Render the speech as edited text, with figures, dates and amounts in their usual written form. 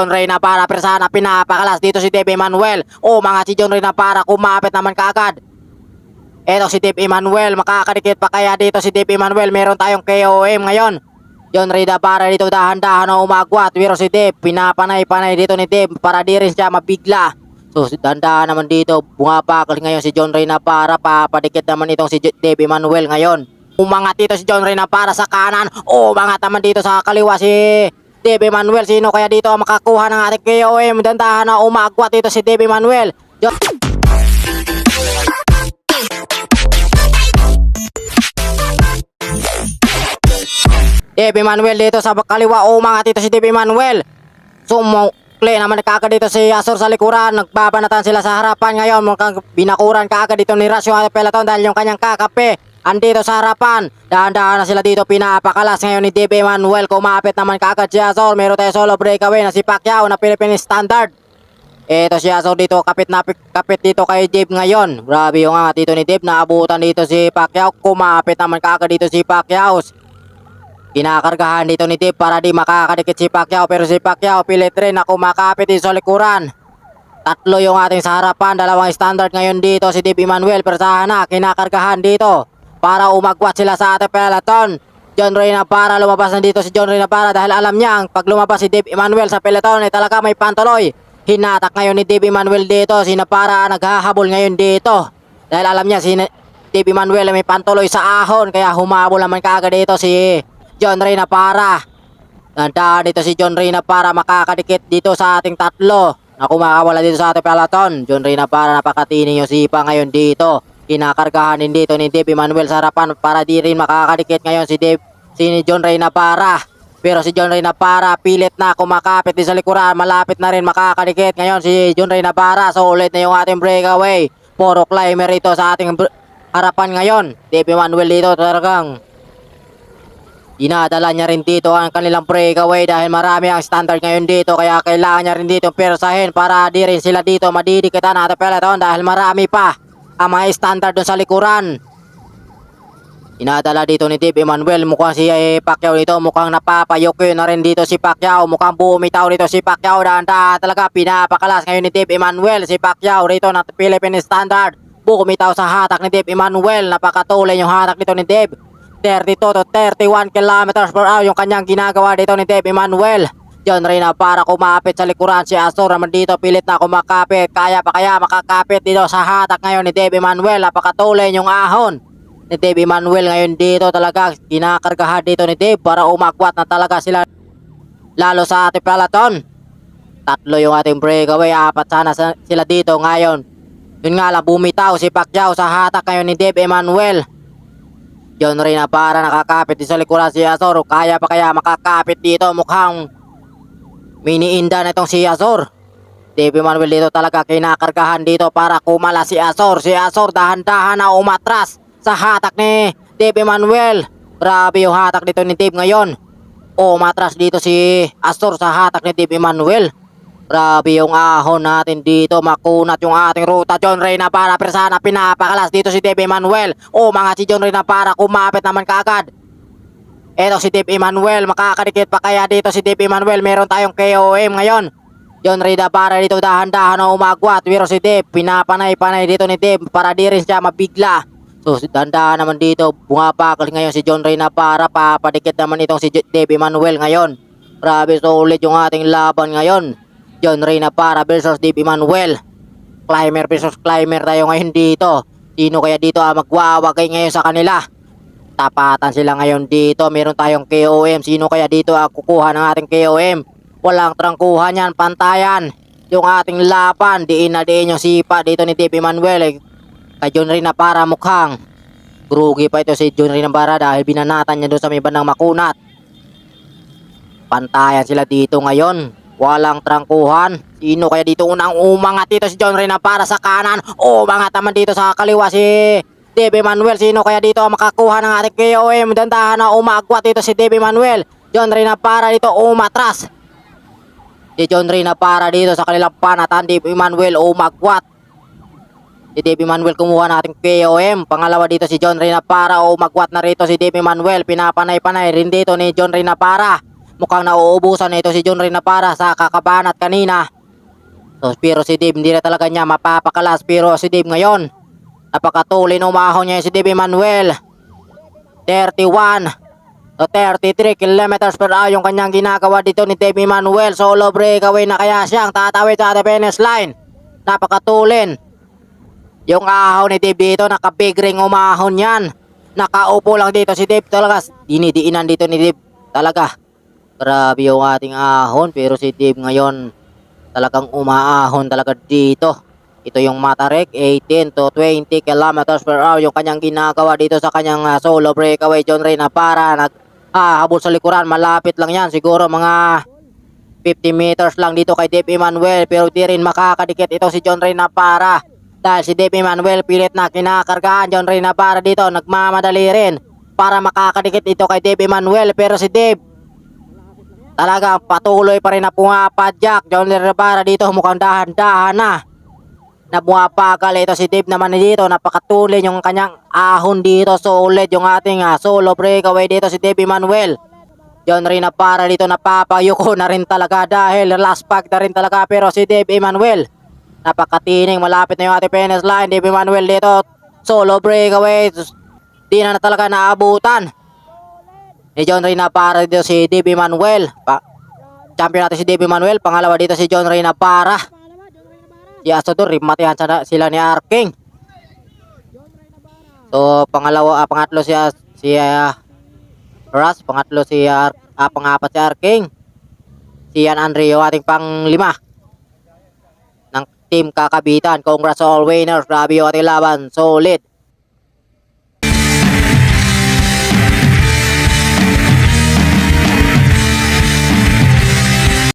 John Reyna para persana pinapakalas dito si Dave Emanuel. Mga si John Reyna para kumapit naman kaagad. Eto si Dave Emanuel, makakadikit pa kaya dito si Dave Emanuel. Meron tayong KOM ngayon. John Reyna para dito dahan-dahan na umagwat. Pero si Dave, pinapanay-panay dito ni Dave para di rin siya mabigla. So dahan-dahan naman dito, bumabakal ngayon si John Reyna para papadikit naman itong si Dave Emanuel ngayon. Umangat dito si John Reyna para sa kanan. Umangat naman dito sa kaliwa si Dave Emanuel. Sino kaya dito ang makakuha ng ating KOM? Dahan-dahan na umagwat dito si Dave Emanuel. Dave Emanuel dito sa kaliwa, umangat dito si Dave Emanuel. Sumukli naman kagad dito si Azor sa likuran. Nagbabanatan sila sa harapan ngayon. Mukhang binakuran kagad dito ni Rasyo at Peloton dahil yung kanyang kakape andito sa harapan. Dahan-dahan na sila dito, pinapakalas ngayon ni Dave Emanuel. Kumapit naman kagad si Azor. Meron tayo solo breakaway na si Pacquiao na Philippine Standard. Ito si Azor dito, kapit dito kay Dave ngayon. Grabe yung angat dito ni Dave. Naabutan dito si Pacquiao. Kumapit naman kagad dito si Pacquiao. Kinakargahan dito ni Dave para di makakadikit si Pacquiao. Pero si Pacquiao pilit rin na kumakapit dito sa likuran. Tatlo yung ating sa harapan. Dalawang standard ngayon dito si Dave Emanuel. Persahan na, kinakargahan dito para umagwat sila sa ating peloton. John Reyna para, lumabas na dito si John Reyna para dahil alam niya pag lumabas si Dave Emanuel sa peloton ay talaga may pantuloy. Hinatak ngayon ni Dave Emanuel dito. Sina para naghahabol ngayon dito dahil alam niya si Dave Emanuel ay may pantuloy sa ahon. Kaya humabol naman kaagad dito si John Reyna para. Nandahan dito si John Reyna para makakadikit dito sa ating tatlo na kumakawala dito sa ating peloton. John Reyna para, napakatini yung sipa ngayon dito. Kinakargahan din dito ni Dave Emanuel sa harapan para di rin makakadikit ngayon si John Reyna para. Pero si John Reyna para pilit na kumakapit din sa likuran. Malapit na rin makakadikit ngayon si John Reyna para. So ulit na yung ating breakaway. Puro climber ito sa ating harapan ngayon. Dave Emanuel dito talagang dinadala niya rin dito ang kanilang breakaway dahil marami ang standard ngayon dito. Kaya kailangan niya rin dito persahin para di rin sila dito madidikitan natin peloton dahil marami pa ang mga standard dun sa likuran. Inadala dito ni Dave Emanuel. Mukhang si Pacquiao dito, mukhang napapayok na rin dito si Pacquiao. Mukhang bumitaw dito si Pacquiao. Dahan-dahan talaga pinapakalas ngayon ni Dave Emanuel. Si Pacquiao dito na Philippine Standard. Bumitaw sa hatak ni Dave Emanuel. Napakatuloy yung hatak dito ni Dave. 32 to 31 kilometers per hour yung kanyang ginagawa dito ni Dave Emanuel. John Reyna para kumapit sa likuran. Si Azor naman dito pilit na kumakapit. Kaya pa kaya makakapit dito sa hatak ngayon ni Dave Emanuel. Napakatuloy yung ahon ni Dave Emanuel ngayon dito. Talaga kinakargahan dito ni Dave para umagwat na talaga sila lalo sa ating peloton. Tatlo yung ating breakaway. Apat sana sila dito ngayon. Yun nga lang, bumitaw si Pacquiao sa hatak ngayon ni Dave Emanuel. John Reyna para nakakapit dito sa likuran si Azor. Kaya pa kaya makakapit dito. Mukhang miniinda na itong si Azor. Dave Emanuel dito talaga kinakargahan dito para kumala si Azor. Si Azor dahan-dahan na umatras sa hatak ni Dave Emanuel. Grabe yung hatak dito ni Dave ngayon. Umatras dito si Azor sa hatak ni Dave Emanuel. Grabe yung ahon natin dito. Makunat yung ating ruta. John Reyna para persana pinapakalas dito si Dave Emanuel. Mga si John Reyna para kumapit naman kaagad. Eto si Dave Emanuel. Makakadikit pa kaya dito si Dave Emanuel. Meron tayong KOM ngayon. John Reyna para dito dahan-dahan na umagwat. Pero si Dave, pinapanay-panay dito ni Dave para di rin siya mabigla. So dahan-dahan naman dito. Bumabakal ngayon si John Reyna para papadikit naman itong si Dave Emanuel ngayon. Grabe, solid yung ating laban ngayon. John Reyna para versus Dave Emanuel. Climber versus climber tayo ngayon dito. Sino kaya dito magwawagay ngayon sa kanila? Tapatan sila ngayon dito. Meron tayong KOM. Sino kaya dito kukuha ng ating KOM? Walang trangkuhan yan. Pantayan yung ating laban. Diin na diin yung sipa dito ni Dave Emanuel. Kay John Reyna para mukhang grugi pa ito si John Reyna para dahil binanatan niya doon sa may bandang makunat. Pantayan sila dito ngayon. Walang trangkuhan. Sino kaya dito unang umangat dito si John Reyna para sa kanan? Umangat naman dito sa kaliwa si Dave Emanuel. Sino kaya dito makakuha ng ating KOM? Dandahan na umagwat dito si Dave Emanuel. John Reyna para dito umatras. Si John Reyna para dito sa kanilang panatan. Dave Emanuel umagwat. Si Dave Emanuel kumuha ng ating KOM. Pangalawa dito si John Reyna para umagwat na rito si Dave Emanuel. Pinapanay-panay rin dito ni John Reyna para. mukhang nauubusan na ito si John Ray na para sa kakabanat kanina. So, pero si Dave hindi na talaga niya mapapakalas, pero si Dave ngayon napakatuloy na umahon niya si Dave Emmanuel. 31 to 33 kilometers per hour yung kanyang ginagawa dito ni Dave Emmanuel. Solo breakaway na kaya siyang tatawid sa ating finish line. Napakatulin yung ahon ni Dave dito, naka-big ring umahon yan. Nakaupo lang dito si Dave talaga. Dinidiinan dito ni Dave talaga. Grabe yung ating ahon, pero si Dave ngayon talagang umaahon talaga dito. Ito yung Matarik, 18 to 20 kilometers per hour yung kanyang ginagawa dito sa kanyang solo breakaway. John Ray na para habol sa likuran, malapit lang yan, siguro mga 50 meters lang dito kay Dave Emmanuel, pero di rin makakadikit ito si John Ray na para dahil si Dave Emmanuel pilit na kinakargaan John Ray na para dito, nagmamadali rin para makakadikit ito kay Dave Emmanuel, pero si Dave talagang patuloy pa rin na pumapadyak. John Ray na para dito mukhang dahan-dahan na bumapagal ito si Dave naman dito. Napakatuloy yung kanyang ahon dito, solid yung ating solo breakaway dito si Dave Emmanuel. John Ray na para dito napapayuko na rin talaga dahil last pack na rin talaga, pero si Dave Emmanuel napakatining, malapit na yung ating finish line. Dave Emmanuel dito solo breakaway, di na talaga naabutan ni John Ray na para dito si Dave Emmanuel. Champion natin si Dave Emmanuel, pangalawa dito si John Ray na para. Si Asodor, matihan sila ni Arking. So pangatlo si Ras, pangatlo pangapat si Arking. Si Yan Andreo ating pang-5 ng Team Kakabitan. Congrats all winners, grabe yung ating laban, solid.